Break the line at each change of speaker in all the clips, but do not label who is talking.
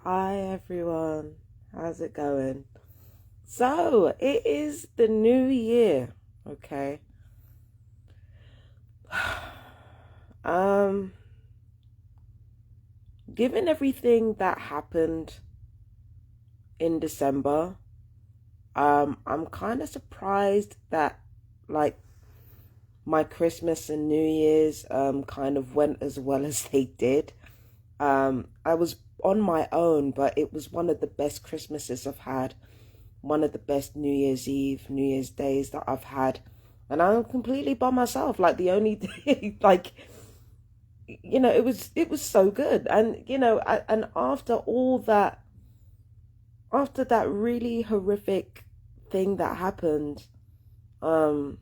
Hi everyone, how's it going? So, it is the new year, okay? Um, Given everything that happened in December, I'm kind of surprised that like my Christmas and New Year's kind of went as well as they did. I was on my own, but it was one of the best Christmases I've had, one of the best New Year's Eve, New Year's days that I've had. And I'm completely by myself. Like the only day, like, it was so good. And, and after that really horrific thing that happened, um,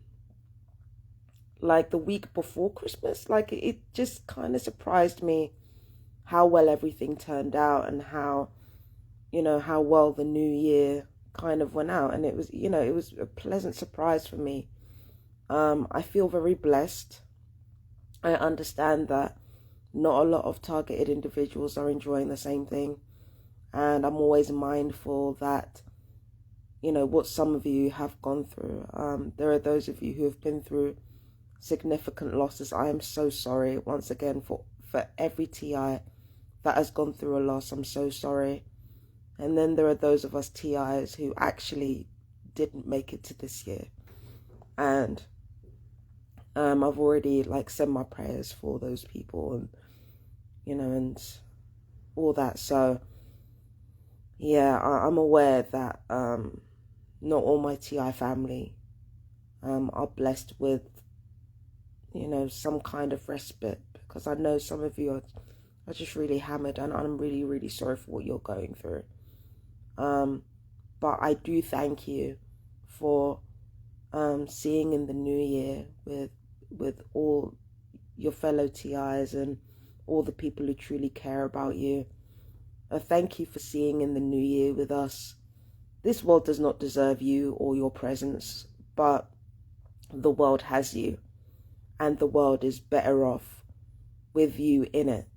like the week before Christmas, like it just kind of surprised me how well everything turned out and how well the new year kind of went out. And it was a pleasant surprise for me. I feel very blessed. I understand that not a lot of targeted individuals are enjoying the same thing. And I'm always mindful that, what some of you have gone through. There are those of you who have been through significant losses. I am so sorry once again for every TI that has gone through a loss. I'm so sorry. And then there are those of us TIs who actually didn't make it to this year. And I've already said my prayers for those people and and all that. So yeah, I'm aware that not all my TI family are blessed with some kind of respite, because I know some of you are just really hammered, and I'm really, really sorry for what you're going through. But I do thank you for seeing in the new year with all your fellow TIs and all the people who truly care about you. I thank you for seeing in the new year with us. This world does not deserve you or your presence, but the world has you, and the world is better off with you in it.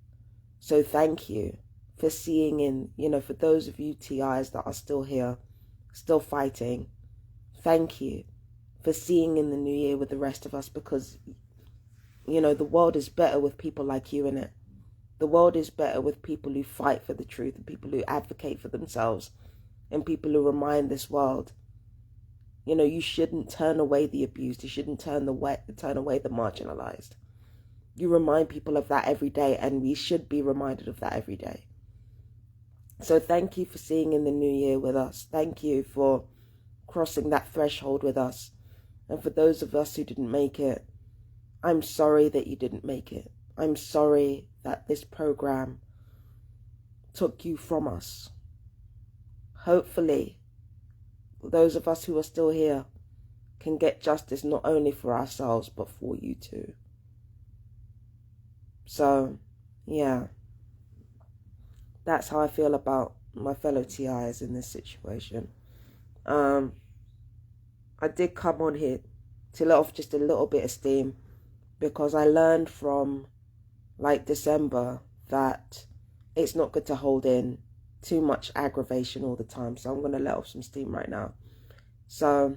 So thank you for seeing for those of you TIs that are still here, still fighting. Thank you for seeing in the new year with the rest of us, because the world is better with people like you in it. The world is better with people who fight for the truth, and people who advocate for themselves, and people who remind this world, you shouldn't turn away the abused. You shouldn't turn away the marginalized. You remind people of that every day, and we should be reminded of that every day. So thank you for seeing in the new year with us. Thank you for crossing that threshold with us. And for those of us who didn't make it, I'm sorry that you didn't make it. I'm sorry that this program took you from us. Hopefully, those of us who are still here can get justice not only for ourselves, but for you too. So, yeah, that's how I feel about my fellow TIs in this situation. I did come on here to let off just a little bit of steam, because I learned from December that it's not good to hold in too much aggravation all the time. So I'm going to let off some steam right now. So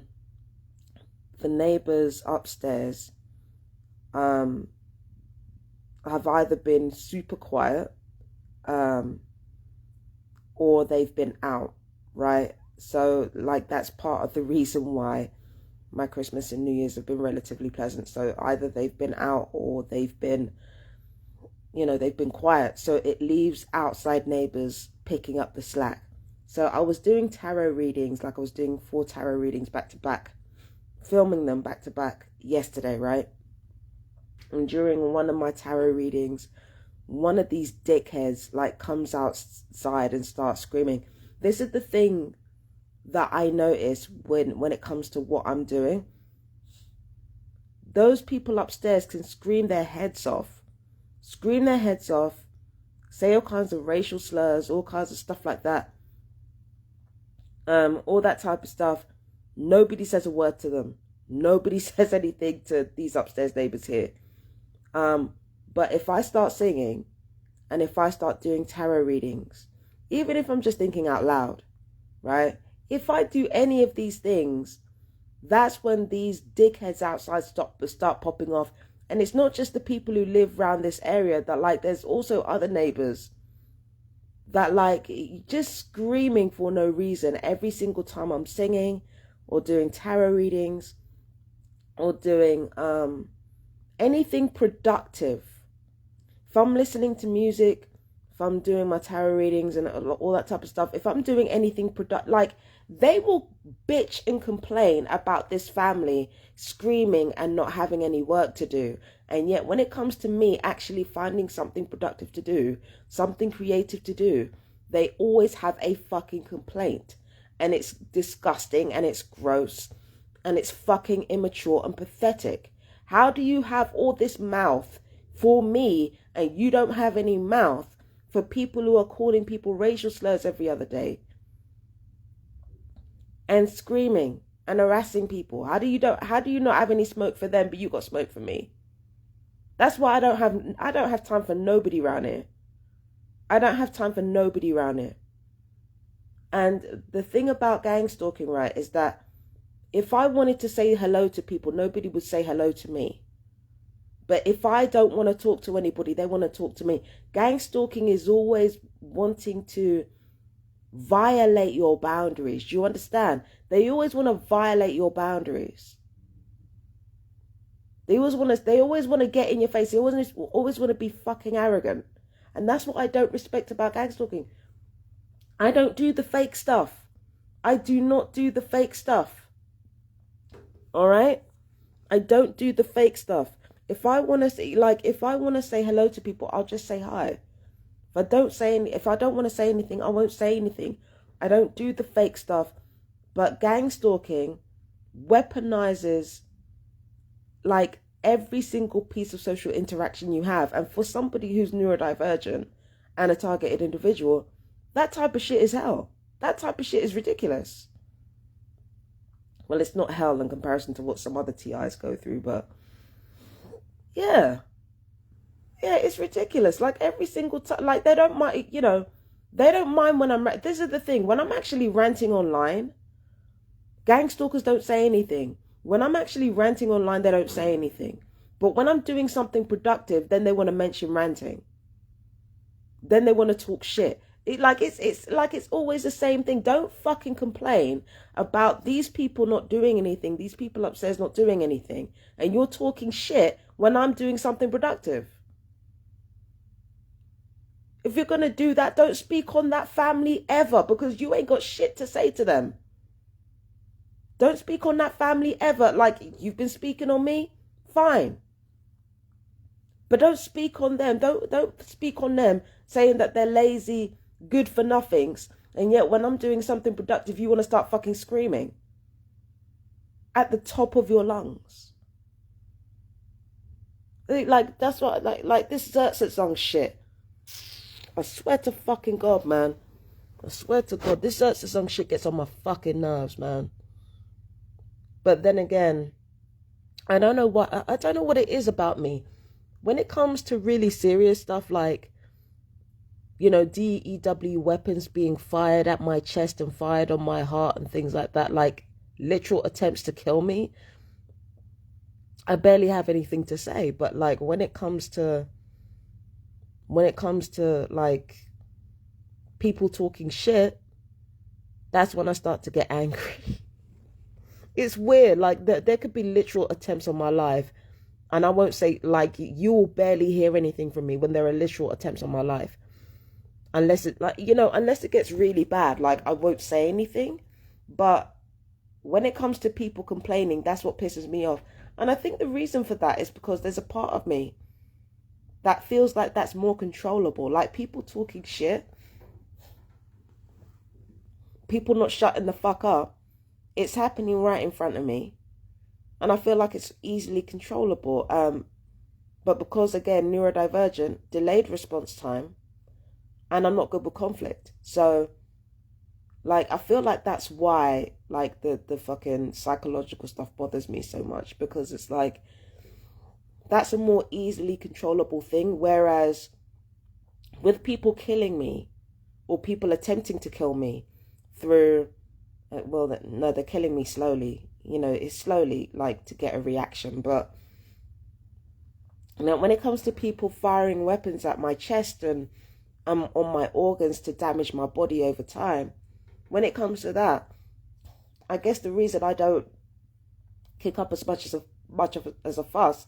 the neighbors upstairs have either been super quiet or they've been out, right? So that's part of the reason why my Christmas and New Year's have been relatively pleasant. So either they've been out or they've been quiet. So it leaves outside neighbors picking up the slack. So I was doing tarot readings, I was doing 4 tarot readings back to back, filming them back to back yesterday, right? And during one of my tarot readings, one of these dickheads comes outside and starts screaming. This is the thing that I notice when it comes to what I'm doing. Those people upstairs can scream their heads off, say all kinds of racial slurs, all kinds of stuff like that, all that type of stuff. Nobody says a word to them. Nobody says anything to these upstairs neighbors here. But if I start singing and if I start doing tarot readings, even if I'm just thinking out loud, right? If I do any of these things, that's when these dickheads outside start popping off. And it's not just the people who live around this area that, like, there's also other neighbors that, like, just screaming for no reason every single time I'm singing or doing tarot readings or doing anything productive. If I'm listening to music, if I'm doing my tarot readings and all that type of stuff, if I'm doing anything productive, like, they will bitch and complain about this family screaming and not having any work to do. And yet when it comes to me actually finding something productive to do, something creative to do, they always have a fucking complaint. And it's disgusting and it's gross and it's fucking immature and pathetic. How do you have all this mouth for me and you don't have any mouth for people who are calling people racial slurs every other day and screaming and harassing people? How do you not have any smoke for them, but you got smoke for me? That's why I don't have time for nobody around here. I don't have time for nobody around here. And the thing about gang stalking, right, is that if I wanted to say hello to people, nobody would say hello to me. But if I don't want to talk to anybody, they want to talk to me. Gang stalking is always wanting to violate your boundaries. Do you understand? They always want to violate your boundaries. They always want to get in your face. They always want to be fucking arrogant. And that's what I don't respect about gang stalking. I don't do the fake stuff. I do not do the fake stuff. All right? I don't do the fake stuff. If I want to say hello to people, I'll just say hi. If I don't want to say anything, I won't say anything. I don't do the fake stuff. But gang stalking weaponizes, like, every single piece of social interaction you have. And for somebody who's neurodivergent and a targeted individual, that type of shit is hell. That type of shit is ridiculous. Well, it's not hell in comparison to what some other TIs go through, but yeah, it's ridiculous. Like, every single time, like, they don't mind, they don't mind when this is the thing, when I'm actually ranting online, gang stalkers don't say anything. When I'm actually ranting online, they don't say anything. But when I'm doing something productive, then they want to mention ranting. Then they want to talk shit. It's always the same thing. Don't fucking complain about these people not doing anything, these people upstairs not doing anything, and you're talking shit when I'm doing something productive. If you're going to do that, don't speak on that family ever, because you ain't got shit to say to them. Don't speak on that family ever. Like, you've been speaking on me, fine. But don't speak on them. Don't speak on them saying that they're lazy, good for nothings, and yet when I'm doing something productive, you want to start fucking screaming at the top of your lungs. Like, that's what, like this Xerxes song shit. I swear to fucking God, man. I swear to God, this Xerxes song shit gets on my fucking nerves, man. But then again, I don't know what it is about me. When it comes to really serious stuff like, DEW weapons being fired at my chest and fired on my heart and things like that, like literal attempts to kill me, I barely have anything to say. But like, when it comes to like people talking shit, that's when I start to get angry. It's weird. Like, there could be literal attempts on my life, and I won't say, like, you will barely hear anything from me when there are literal attempts on my life. Unless it gets really bad, like, I won't say anything. But when it comes to people complaining, that's what pisses me off. And I think the reason for that is because there's a part of me that feels like that's more controllable. Like, people talking shit, people not shutting the fuck up, it's happening right in front of me. And I feel like it's easily controllable. But because, again, neurodivergent, delayed response time, and I'm not good with conflict. So, like, I feel like that's why, like, the fucking psychological stuff bothers me so much. Because it's like, that's a more easily controllable thing. Whereas with people killing me, or people attempting to kill me through, well, no, they're killing me slowly. It's slowly, like, to get a reaction. But when it comes to people firing weapons at my chest and on my organs to damage my body over time, when it comes to that, I guess the reason I don't kick up as much as a fuss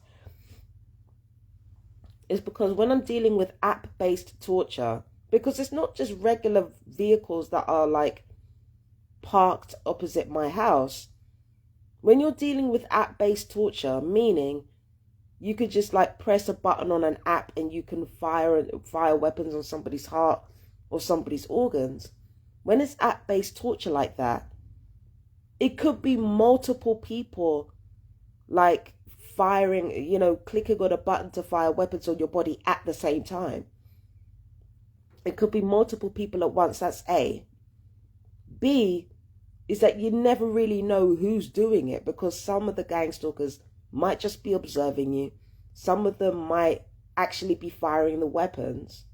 is because when I'm dealing with app-based torture, because it's not just regular vehicles that are like parked opposite my house. When you're dealing with app-based torture, meaning you could just like press a button on an app and you can fire weapons on somebody's heart or somebody's organs. When it's app-based torture like that, it could be multiple people like firing, clicking on a button to fire weapons on your body at the same time. It could be multiple people at once. That's A. B is that you never really know who's doing it, because some of the gang stalkers might just be observing you. Some of them might actually be firing the weapons.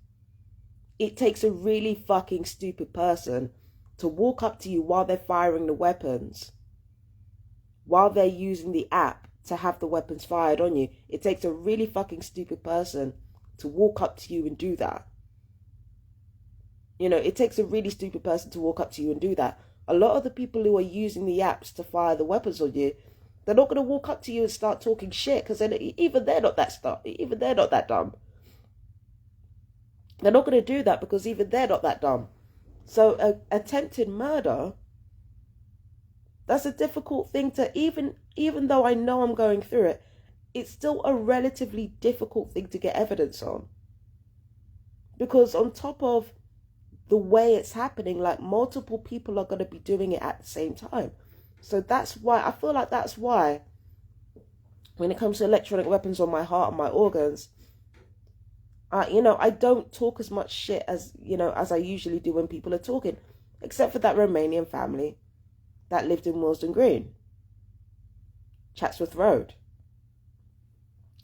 It takes a really fucking stupid person to walk up to you while they're firing the weapons, while they're using the app to have the weapons fired on you. It takes a really fucking stupid person to walk up to you and do that. It takes a really stupid person to walk up to you and do that. A lot of the people who are using the apps to fire the weapons on you, they're not going to walk up to you and start talking shit, because even they're not that dumb. They're not going to do that because even they're not that dumb. So attempted murder, that's a difficult thing to, even though I know I'm going through it, it's still a relatively difficult thing to get evidence on. Because on top of the way it's happening, like, multiple people are going to be doing it at the same time. So that's why, I feel like that's why, when it comes to electronic weapons on my heart and my organs, I don't talk as much shit as I usually do when people are talking, except for that Romanian family that lived in Willesden Green, Chatsworth Road.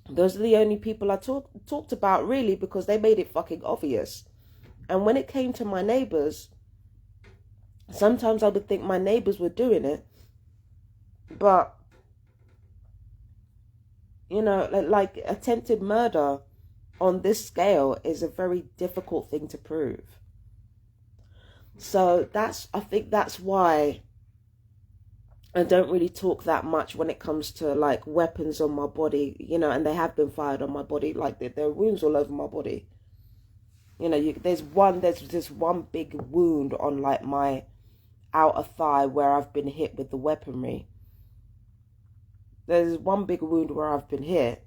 Those are the only people I talked about, really, because they made it fucking obvious. And when it came to my neighbours, sometimes I would think my neighbours were doing it, but like attempted murder on this scale is a very difficult thing to prove. So I think that's why I don't really talk that much when it comes to like weapons on my body, and they have been fired on my body, like there are wounds all over my body. There's this one big wound on like my outer thigh where I've been hit with the weaponry. There's one big wound where I've been hit.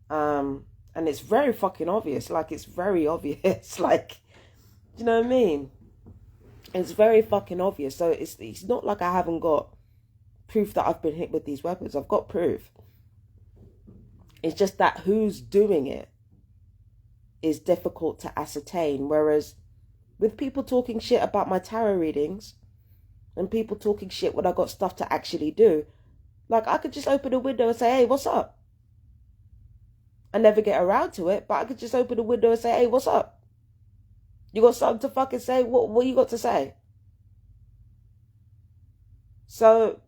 And it's very fucking obvious. Like, it's very obvious. Like, you know what I mean? It's very fucking obvious. So it's not like I haven't got proof that I've been hit with these weapons. I've got proof. It's just that who's doing it is difficult to ascertain. Whereas with people talking shit about my tarot readings and people talking shit when I got stuff to actually do, like, I could just open a window and say, hey, what's up? I never get around to it, but I could just open a window and say, hey, what's up? You got something to fucking say? What you got to say? So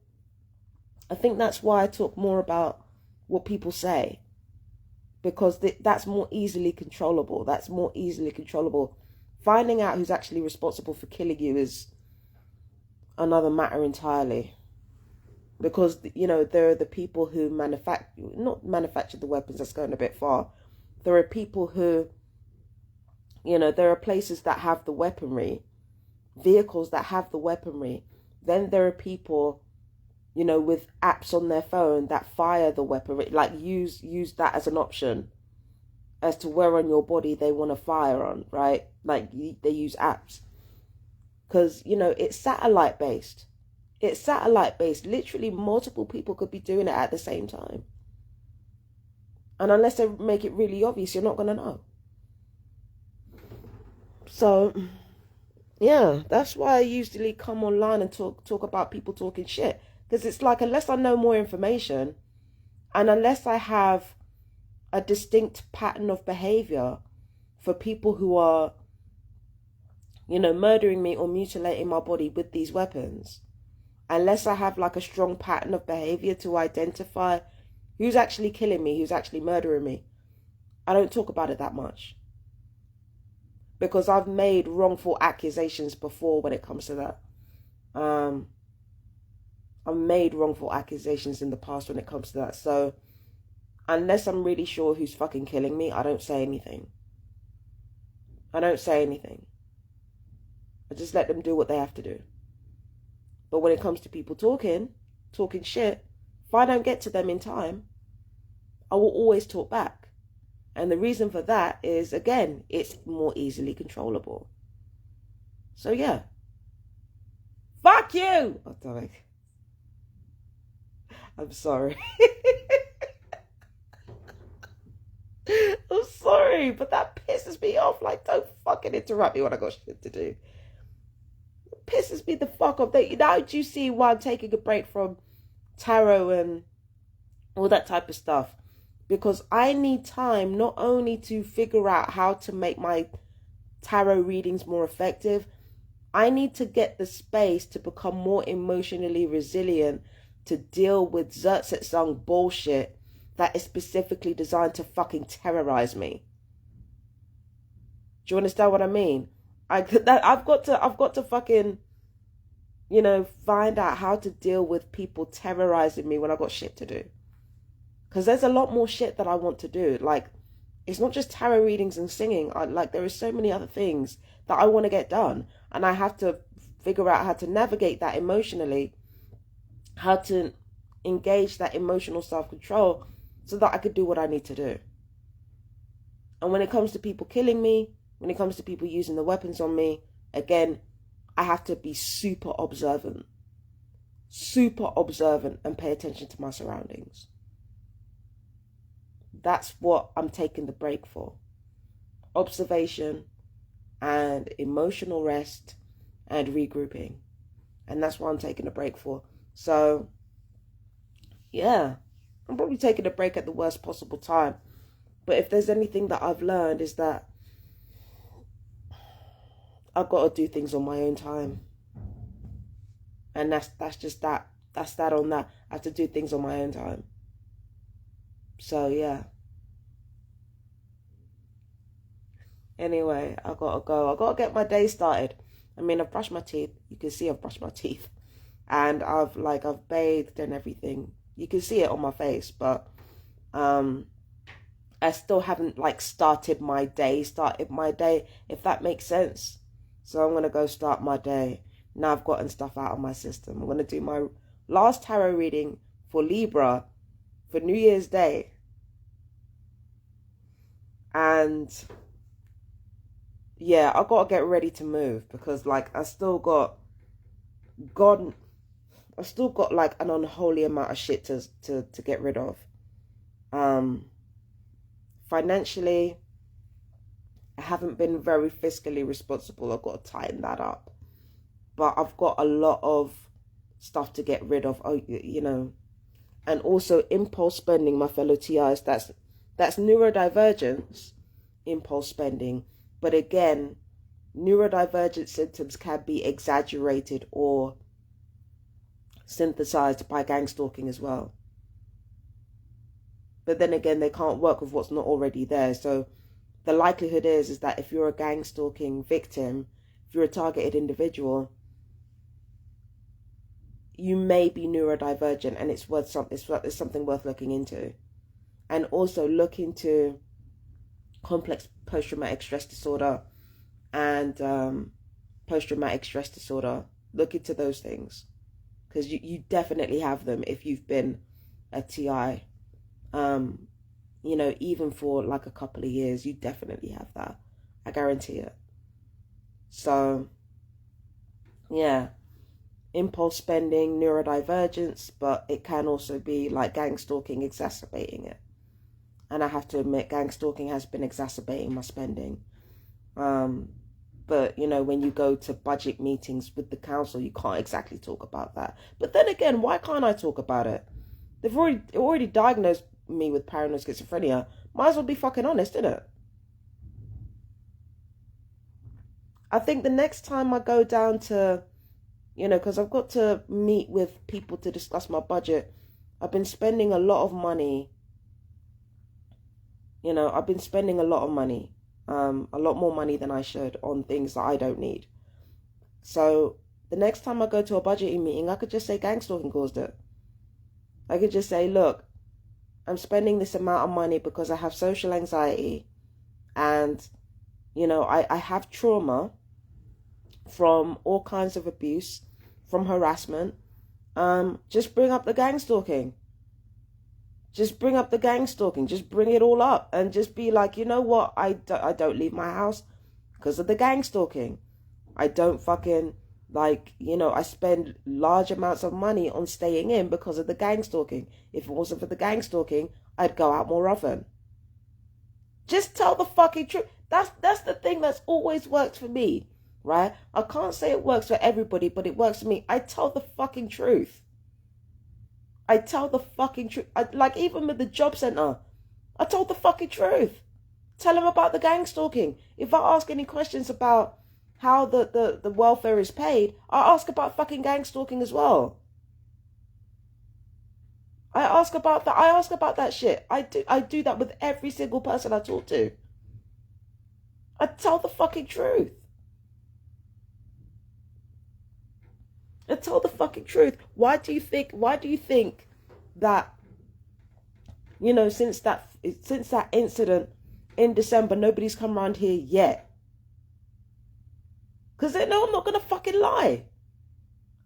I think that's why I talk more about what people say, because that's more easily controllable. That's more easily controllable. Finding out who's actually responsible for killing you is another matter entirely. Because, there are the people who not manufacture the weapons, that's going a bit far. There are people who, there are places that have the weaponry, vehicles that have the weaponry. Then there are people, with apps on their phone that fire the weaponry, like use that as an option as to where on your body they want to fire on, right? Like, they use apps. Because, it's satellite based. It's satellite based. Literally multiple people could be doing it at the same time. And unless they make it really obvious, you're not going to know. So, yeah, that's why I usually come online and talk about people talking shit. Because it's like, unless I know more information, and unless I have a distinct pattern of behavior for people who are murdering me or mutilating my body with these weapons, unless I have like a strong pattern of behavior to identify who's actually killing me, who's actually murdering me, I don't talk about it that much. Because I've made wrongful accusations before when it comes to that. I've made wrongful accusations in the past when it comes to that. So unless I'm really sure who's fucking killing me, I don't say anything. I don't say anything. I just let them do what they have to do. But when it comes to people talking shit, if I don't get to them in time, I will always talk back. And the reason for that is, again, it's more easily controllable. So yeah. Fuck you! Oh, damn. I'm sorry. I'm sorry, but that pisses me off. Like, don't fucking interrupt me when I got shit to do. It pisses me the fuck off. Now do you see why I'm taking a break from tarot and all that type of stuff? Because I need time not only to figure out how to make my tarot readings more effective, I need to get the space to become more emotionally resilient to deal with Zertsetsung bullshit that is specifically designed to fucking terrorize me. Do you understand what I mean? I've got to fucking, find out how to deal with people terrorizing me when I got shit to do. Because there's a lot more shit that I want to do. Like, it's not just tarot readings and singing. There are so many other things that I want to get done. And I have to figure out how to navigate that emotionally. How to engage that emotional self-control so that I could do what I need to do. And when it comes to people killing me, when it comes to people using the weapons on me, again, I have to be super observant and pay attention to my surroundings. That's what I'm taking the break for. Observation and emotional rest and regrouping. And that's what I'm taking a break for. So, yeah, I'm probably taking a break at the worst possible time. But if there's anything that I've learned is that I've got to do things on my own time. And that's just that. That's that on that. I have to do things on my own time. So, yeah. Anyway, I gotta go. I gotta get my day started. I mean, I've brushed my teeth. You can see I've brushed my teeth. And I've bathed and everything. You can see it on my face, but I still haven't started my day, if that makes sense. So I'm going to go start my day. Now I've gotten stuff out of my system. I'm going to do my last tarot reading for Libra for New Year's Day. And yeah, I've got to get ready to move because I still got an unholy amount of shit to get rid of. Financially, I haven't been very fiscally responsible. I've got to tighten that up. But I've got a lot of stuff to get rid of, and also impulse spending, my fellow TIs. That's neurodivergence, impulse spending. But again, neurodivergent symptoms can be exaggerated or synthesized by gang stalking as well. But then again, they can't work with what's not already there. So the likelihood is that if you're a gang stalking victim, if you're a targeted individual, you may be neurodivergent, and it's something worth looking into. And also look into complex post-traumatic stress disorder and post-traumatic stress disorder. Look into those things, because you definitely have them if you've been a TI. Even for a couple of years, you definitely have that. I guarantee it. So, yeah, impulse spending, neurodivergence, but it can also be gang stalking exacerbating it. And I have to admit, gang stalking has been exacerbating my spending. But, when you go to budget meetings with the council, you can't exactly talk about that. But then again, why can't I talk about it? They've already diagnosed me with paranoid schizophrenia. Might as well be fucking honest, innit? I think the next time I go down to, because I've got to meet with people to discuss my budget. I've been spending a lot of money. I've been spending a lot of money, a lot more money than I should on things that I don't need. So the next time I go to a budgeting meeting, I could just say gang stalking caused it. I could just say, look, I'm spending this amount of money because I have social anxiety and, I have trauma from all kinds of abuse, from harassment. Just bring up the gang stalking. Just bring up the gang stalking. Just bring it all up and just be like, you know what? I don't leave my house because of the gang stalking. I don't fucking, I spend large amounts of money on staying in because of the gang stalking. If it wasn't for the gang stalking, I'd go out more often. Just tell the fucking truth. That's the thing that's always worked for me, right? I can't say it works for everybody, but it works for me. I tell the fucking truth. I tell the fucking truth. Even with the job center, I told the fucking truth. Tell them about the gang stalking. If I ask any questions about how the welfare is paid, I ask about fucking gang stalking as well. I ask about that shit. I do that with every single person I talk to. I tell the fucking truth. I tell the fucking truth. Why do you think that, since that incident in December, nobody's come around here yet? Because they know I'm not going to fucking lie.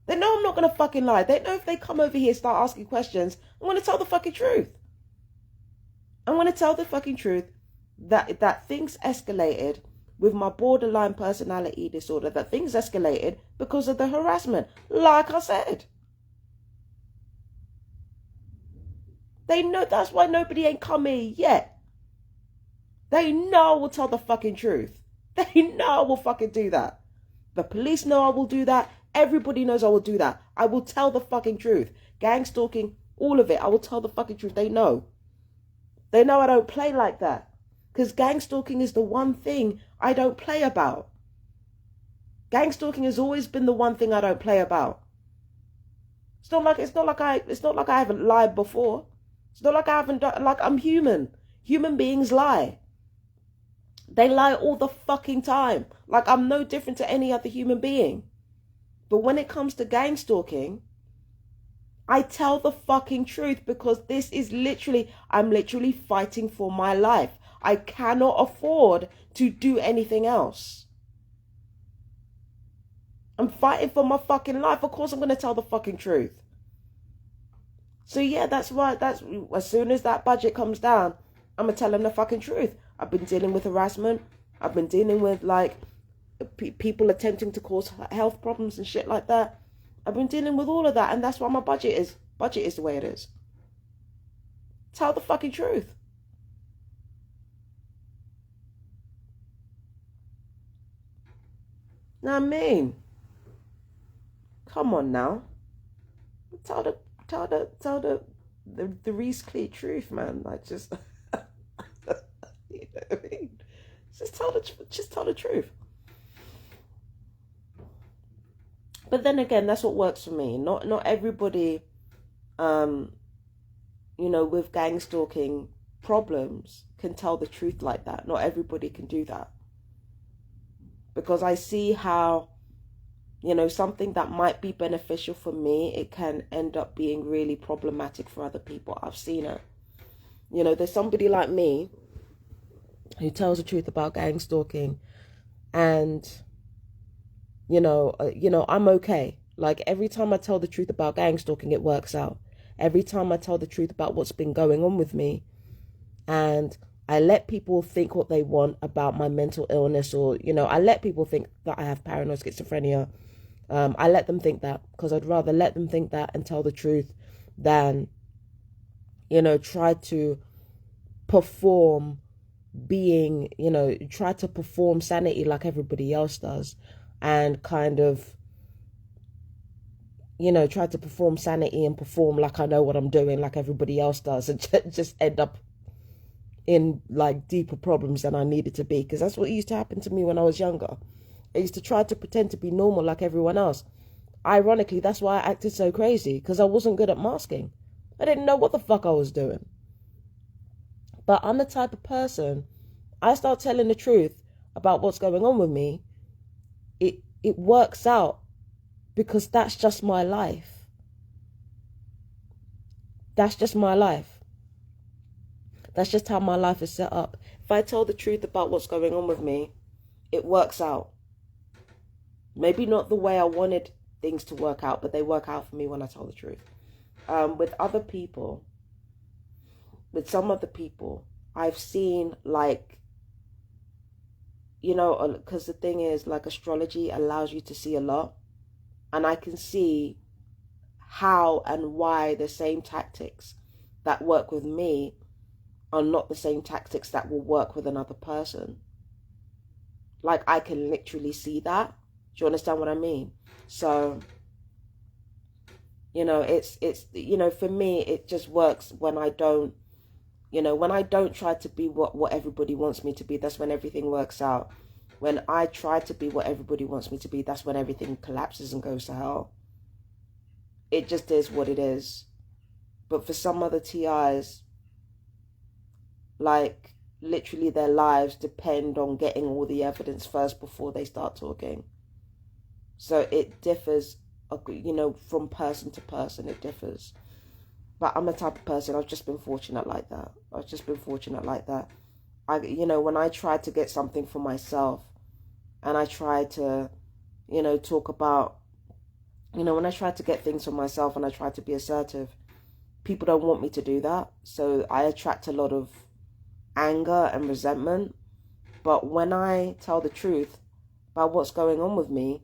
They know I'm not going to fucking lie. They know if they come over here and start asking questions, I'm going to tell the fucking truth. I'm going to tell the fucking truth that things escalated with my borderline personality disorder, that things escalated because of the harassment. Like I said. They know that's why nobody ain't come here yet. They know I will tell the fucking truth. They know I will fucking do that. The police know I will do that. Everybody knows I will do that. I will tell the fucking truth. Gang stalking, all of it. I will tell the fucking truth. They know. They know I don't play like that. Because gang stalking is the one thing I don't play about. Gang stalking has always been the one thing I don't play about. It's not like I haven't lied before. It's not like I haven't done, I'm human. Human beings lie. They lie all the fucking time. I'm no different to any other human being. But when it comes to gang stalking, I tell the fucking truth because this is I'm literally fighting for my life. I cannot afford to do anything else. I'm fighting for my fucking life. Of course I'm going to tell the fucking truth. So yeah, that's as soon as that budget comes down, I'm going to tell them the fucking truth. I've been dealing with harassment. I've been dealing with people attempting to cause health problems and shit like that. I've been dealing with all of that, and that's why my budget is the way it is. Tell the fucking truth. Now, I mean, come on now. Tell the Reese Clee truth, man. Just you know what I mean? Just tell the truth. But then again, that's what works for me. Not everybody, with gang stalking problems can tell the truth like that. Not everybody can do that. Because I see how, something that might be beneficial for me, it can end up being really problematic for other people. I've seen it. There's somebody like me who tells the truth about gang stalking, and I'm okay. Every time I tell the truth about gang stalking, it works out. Every time I tell the truth about what's been going on with me, and I let people think what they want about my mental illness, or, I let people think that I have paranoid schizophrenia. I let them think that because I'd rather let them think that and tell the truth than, try to perform try to perform sanity like everybody else does, and kind of, try to perform sanity and perform like I know what I'm doing like everybody else does, and just end up in deeper problems than I needed to be, because that's what used to happen to me when I was younger. I used to try to pretend to be normal like everyone else. Ironically, that's why I acted so crazy, because I wasn't good at masking. I didn't know what the fuck I was doing. But I'm the type of person, I start telling the truth about what's going on with me, it works out, because that's just my life. That's just my life. That's just how my life is set up. If I tell the truth about what's going on with me, it works out. Maybe not the way I wanted things to work out, but they work out for me when I tell the truth. With other people, with some other people, I've seen, like, you know, because the thing is, like, astrology allows you to see a lot. And I can see how and why the same tactics that work with me are not the same tactics that will work with another person. Like, I can literally see that. Do you understand what I mean? So, you know, it's you know, for me, it just works when I don't, you know, when I don't try to be what everybody wants me to be. That's when everything works out. When I try to be what everybody wants me to be, that's when everything collapses and goes to hell. It just is what it is. But for some other TIs, like, literally their lives depend on getting all the evidence first before they start talking. So it differs, you know, from person to person, it differs. But I'm the type of person, I've just been fortunate like that. You know, when I try to get something for myself, and I try to, you know, talk about, you know, when I try to get things for myself and I try to be assertive, people don't want me to do that. So I attract a lot of anger and resentment. But when I tell the truth about what's going on with me,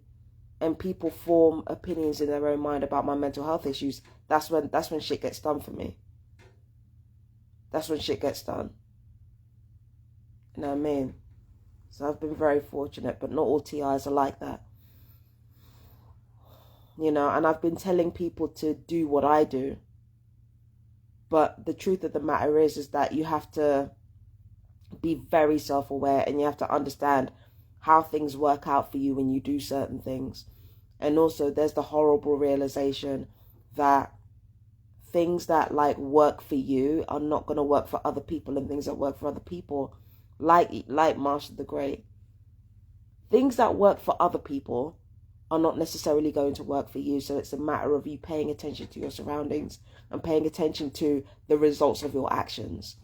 and people form opinions in their own mind about my mental health issues, that's when shit gets done for me. That's when shit gets done. You know what I mean? So I've been very fortunate, but not all TIs are like that. You know, and I've been telling people to do what I do. But the truth of the matter is that you have to be very self-aware, and you have to understand how things work out for you when you do certain things. And also there's the horrible realization that things that, like, work for you are not going to work for other people, and things that work for other people, like Master the Great, things that work for other people are not necessarily going to work for you. So it's a matter of you paying attention to your surroundings and paying attention to the results of your actions.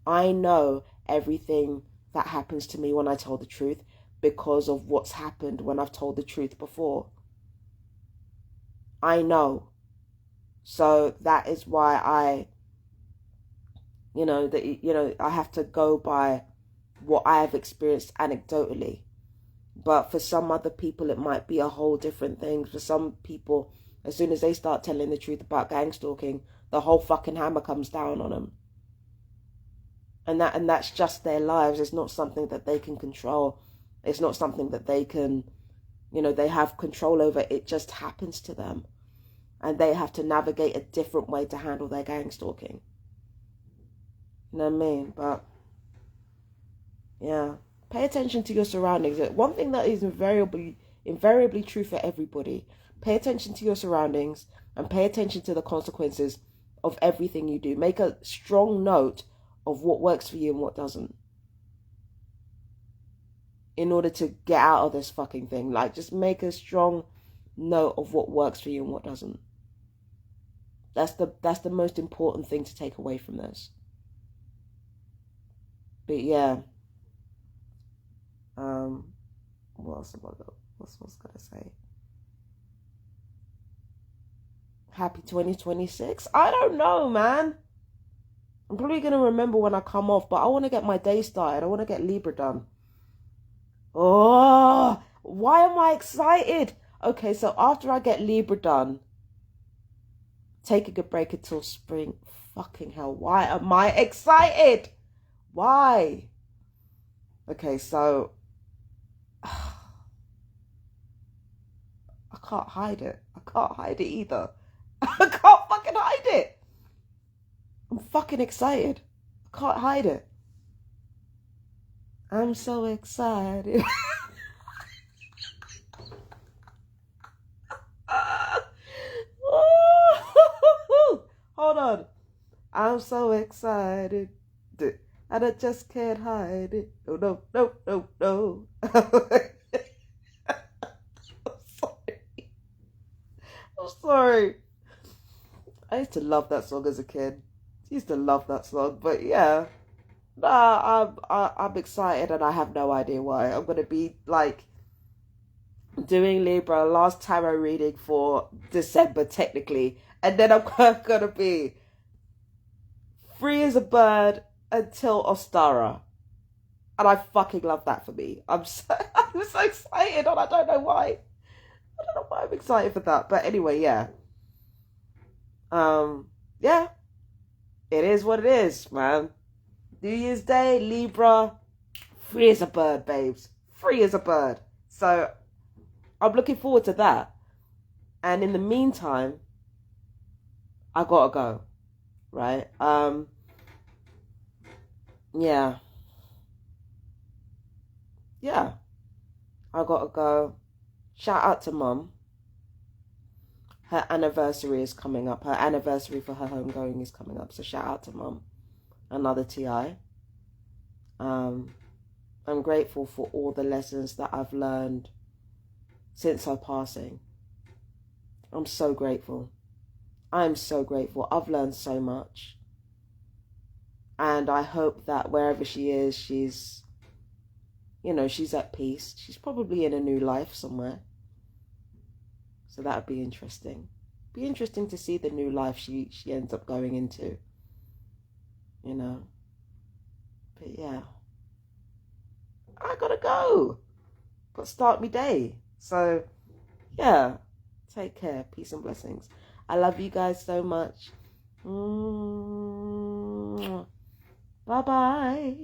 I know everything that happens to me when I tell the truth because of what's happened when I've told the truth before. I know. So that is why I have to go by what I have experienced anecdotally. But for some other people, it might be a whole different thing. For some people, as soon as they start telling the truth about gang stalking, the whole fucking hammer comes down on them. And that's just their lives. It's not something that they can control. It's not something that they can, they have control over. It just happens to them. And they have to navigate a different way to handle their gang stalking. You know what I mean? But, yeah. Pay attention to your surroundings. One thing that is invariably true for everybody. Pay attention to your surroundings and pay attention to the consequences of everything you do. Make a strong note of what works for you and what doesn't, in order to get out of this fucking thing. Like, just make a strong note of what works for you and what doesn't. That's the most important thing to take away from this. But yeah. What else was gonna say? Happy 2026? I don't know, man. I'm probably gonna remember when I come off, but I want to get my day started. I want to get Libra done. Oh, why am I excited? Okay, so after I get Libra done, taking a break until spring. Fucking hell, why am I excited? Why? Okay, so I can't hide it. I can't hide it either. I can't fucking hide it. I'm fucking excited. I can't hide it. I'm so excited. I'm so excited. And I just can't hide it. Oh, no, no, no, no. I'm sorry. I'm sorry. I used to love that song as a kid. I used to love that song. But yeah. I'm excited and I have no idea why. I'm gonna be like doing Libra last tarot reading for December technically, and then I'm gonna be free as a bird until Ostara, and I fucking love that for me. I'm so excited, and I don't know why. I don't know why I'm excited for that, but anyway, yeah. Yeah, it is what it is, man. New Year's Day, Libra, free as a bird, babes. Free as a bird. So I'm looking forward to that. And in the meantime, I gotta go. Right? Yeah. Yeah. I gotta go. Shout out to Mum. Her anniversary is coming up. Her anniversary for her homegoing is coming up. So shout out to Mum. Another TI. I'm grateful for all the lessons that I've learned since her passing. I'm so grateful. I'm so grateful. I've learned so much. And I hope that wherever she is, she's at peace. She's probably in a new life somewhere. So that would be interesting. Be interesting to see the new life she ends up going into. But yeah. I gotta go. Gotta start my day. So yeah. Take care. Peace and blessings. I love you guys so much. Bye bye.